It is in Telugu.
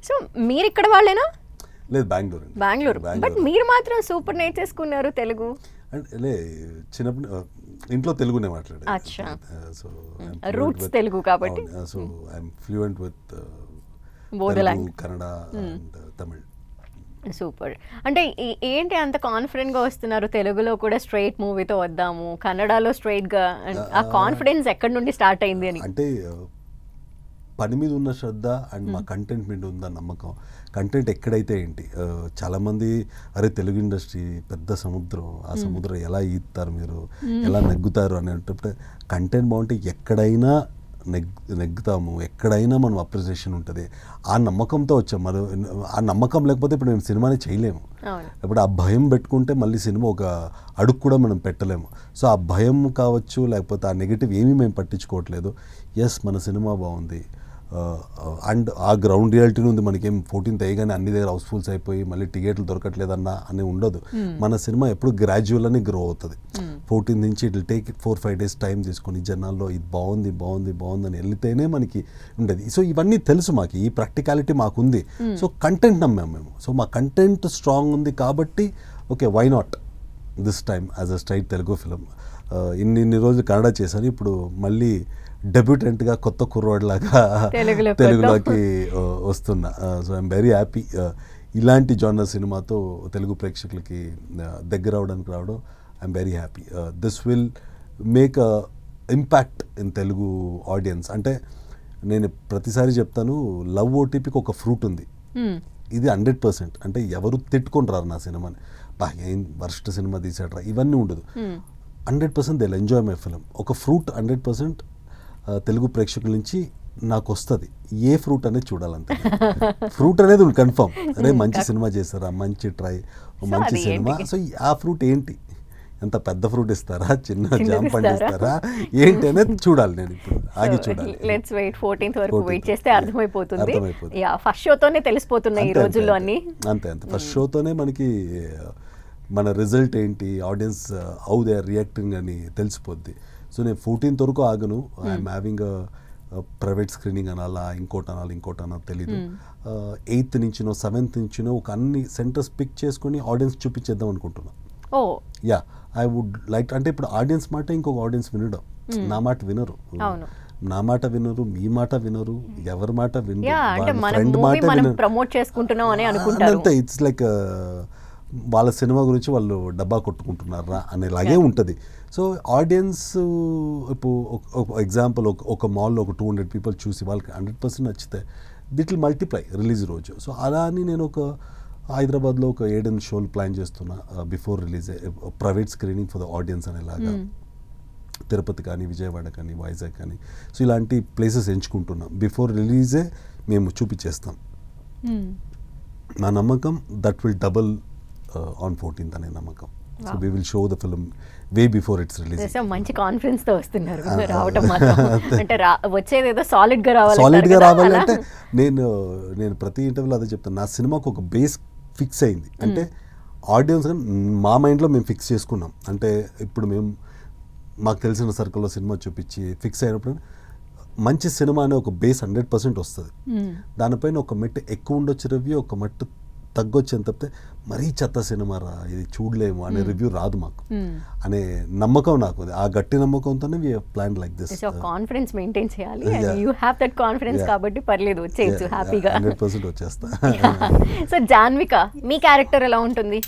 సో మీరు ఇక్కడ వాళ్ళేనా? లేదు, బెంగళూరు. బెంగళూరు. బట్ మీరు మాత్రం సూపర్ నేర్చేసుకున్నారు తెలుగు. అంటే చిన్నప్పుడు ఇంట్లో తెలుగునే మాట్లాడాను. అచ్చా. సో రూట్స్ తెలుగు కాబట్టి. సో ఐఎమ్ ఫ్లూయెంట్ విత్ బోధలాంగ్, కన్నడ అండ్ తమిళ్. సూపర్. అంటే ఏంటి అంత కాన్ఫిడెంట్గా వస్తున్నారు? తెలుగులో కూడా స్ట్రైట్ మూవీతో వద్దాము, కన్నడలో స్ట్రైట్గా, ఆ కాన్ఫిడెన్స్ ఎక్కడి నుండి స్టార్ట్ అయింది అని? అంటే పని మీద ఉన్న శ్రద్ధ అండ్ మా కంటెంట్ మీద ఉన్న నమ్మకం. కంటెంట్ ఎక్కడైతే ఏంటి, చాలామంది అరే తెలుగు ఇండస్ట్రీ పెద్ద సముద్రం, ఆ సముద్రం ఎలా ఈదుతారు మీరు, ఎలా నెగ్గుతారు అని అంటే, కంటెంట్ బాగుంటే ఎక్కడైనా నెగ్గుతాము, ఎక్కడైనా మనం అప్రిసియేషన్ ఉంటుంది. ఆ నమ్మకంతో వచ్చాం. మరి ఆ నమ్మకం లేకపోతే ఇప్పుడు మేము సినిమాని చేయలేము. ఇప్పుడు ఆ భయం పెట్టుకుంటే మళ్ళీ సినిమా ఒక అడుగు కూడా మనం పెట్టలేము. సో ఆ భయం కావచ్చు, లేకపోతే ఆ నెగిటివ్ ఏమీ మేము పట్టించుకోవట్లేదు. ఎస్, మన సినిమా బాగుంది అండ్ ఆ గ్రౌండ్ రియాలిటీ ఉంది. మనకేం 14th అయ్యగానే అన్ని దగ్గర హౌస్ఫుల్స్ అయిపోయి మళ్ళీ టికెట్లు దొరకట్లేదన్నా అని ఉండదు. మన సినిమా ఎప్పుడు గ్రాడ్యువల్ అని గ్రో అవుతుంది. 14th నుంచి it will take 4-5 days time తీసుకొని జనాల్లో ఇది బాగుంది బాగుంది బాగుంది అని వెళ్తేనే మనకి ఉండేది. సో ఇవన్నీ తెలుసు మాకు, ఈ ప్రాక్టికాలిటీ మాకుంది. సో కంటెంట్ నమ్మాము మేము. సో మా కంటెంట్ స్ట్రాంగ్ ఉంది కాబట్టి okay, why not this time as a straight Telugu film. ఇన్ని రోజులు కన్నడ చేశాను, ఇప్పుడు మళ్ళీ డెబ్యూటెంట్గా కొత్త కుర్రోడ్లాగా తెలుగులోకి వస్తున్నా. So I'm very happy. ఇలాంటి జానర్ సినిమాతో తెలుగు ప్రేక్షకులకి దగ్గర రావడం I'm very happy. This will make a impact in Telugu audience. అంటే నేను ప్రతిసారి చెప్తాను, లవ్ ఓటీపీకి ఒక ఫ్రూట్ ఉంది, ఇది 100%. అంటే ఎవరు తిట్టుకొని రారు నా సినిమాని, బా ఏం వర్స్ట్ సినిమా తీసాడరా, ఇవన్నీ ఉండదు. 100% they will enjoy my film. ఒక ఫ్రూట్ 100% తెలుగు ప్రేక్షకుల నుంచి నాకు వస్తుంది. ఏ ఫ్రూట్ అనేది చూడాలంటే ఫ్రూట్ అనేది కన్ఫర్మ్, అరే మంచి సినిమా చేస్తారా, మంచి ట్రై, మంచి సినిమా. సో ఆ ఫ్రూట్ ఏంటి, ఎంత పెద్ద ఫ్రూట్ ఇస్తారా, చిన్న జామ్ పండు ఇస్తారా, ఏంటి అనేది చూడాలి. నేను ఇప్పుడు ఆగి చూడాలి. లెట్స్ వెయిట్ 14th వరకు వెయిట్ చేస్తే అర్థమైపోతుంది. యా, ఫస్ట్ షోతోనే తెలిసిపోతున్నాయి ఈ రోజుల్లో అన్ని. అంతే ఫస్ట్ షోతోనే మనకి మన రిజల్ట్ ఏంటి, audience how they are reacting అని తెలిసిపోద్ది. సో నేను 14th వరకు ఆగను. ఐఎమ్ హ్యావింగ్ ప్రైవేట్ స్క్రీనింగ్ అనాలా, ఇంకోటి అనాలి తెలీదు. 8th నుంచినో 7th నుంచినో ఒక అన్ని సెంటర్స్ పిక్ చేసుకుని ఆడియన్స్ చూపించేద్దాం అనుకుంటున్నా. Yeah, I would like. అంటే ఇప్పుడు ఆడియన్స్ మాట ఇంకొక ఆడియన్స్ వినడం, నా మాట వినరు, నా మాట వినరు, మీ మాట వినరు, ఎవరి మాట వినరు, ఫ్రెండ్ మాట వినరు. అంతే, ఇట్స్ లైక్ వాళ్ళ సినిమా గురించి వాళ్ళు డబ్బా కొట్టుకుంటున్నారా అనేలాగే ఉంటుంది. సో ఆడియన్స్ ఇప్పుడు ఎగ్జాంపుల్ ఒక మాల్లో ఒక 200 people చూసి వాళ్ళకి 100% నచ్చితే దిట్ విల్ మల్టిప్లై రిలీజ్ రోజు. సో అలా అని నేను ఒక హైదరాబాద్లో ఒక 7 షోలు ప్లాన్ చేస్తున్నా before release, private screening for the audience అనేలాగా. తిరుపతి కానీ, విజయవాడ కానీ, వైజాగ్ కానీ, సో ఇలాంటి ప్లేసెస్ ఎంచుకుంటున్నాం. బిఫోర్ రిలీజే మేము చూపించేస్తాం. నా నమ్మకం that will double on 14th అనే నమ్మకం. So we will show the film way before its release. So మంచి కాన్ఫిడెన్స్ తో వస్తున్నారు రావటం మాత్రం. అంటే వచ్చేది ఏదో సాలిడ్ గా రావాలి అంటే నేను ప్రతి ఇంటర్వ్యూలో అదే చెప్తాను, నా సినిమాకు ఒక బేస్ ఫిక్స్ అయింది. అంటే ఆడియన్స్ మా మైండ్లో మేము ఫిక్స్ చేసుకున్నాం. అంటే ఇప్పుడు మేము మాకు తెలిసిన సర్కిల్లో సినిమా చూపించి ఫిక్స్ అయినప్పుడు మంచి సినిమా అనే ఒక బేస్ 100% వస్తుంది. దానిపైన ఒక మెట్టు ఎక్కువ ఉండొచ్చు రివ్యూ, ఒక మెట్టు తగ్గొచ్చని తప్పితే మరీ చెత్త సినిమా రా ఇది చూడలేము అనే రివ్యూ రాదు మాకు అనే నమ్మకం నాకు. ఆ గట్టి నమ్మకంతోనే we have planned like this. Confidence maintain చేయాలి. యు హావ్ దట్ కాన్ఫిడెన్స్ కాబట్టి పర్లేదు, వచ్చేయచ్చు హ్యాపీగా. 100% వచ్చేస్తా. సో జాన్విక, మీ క్యారెక్టర్ ఎలా ఉంటుంది?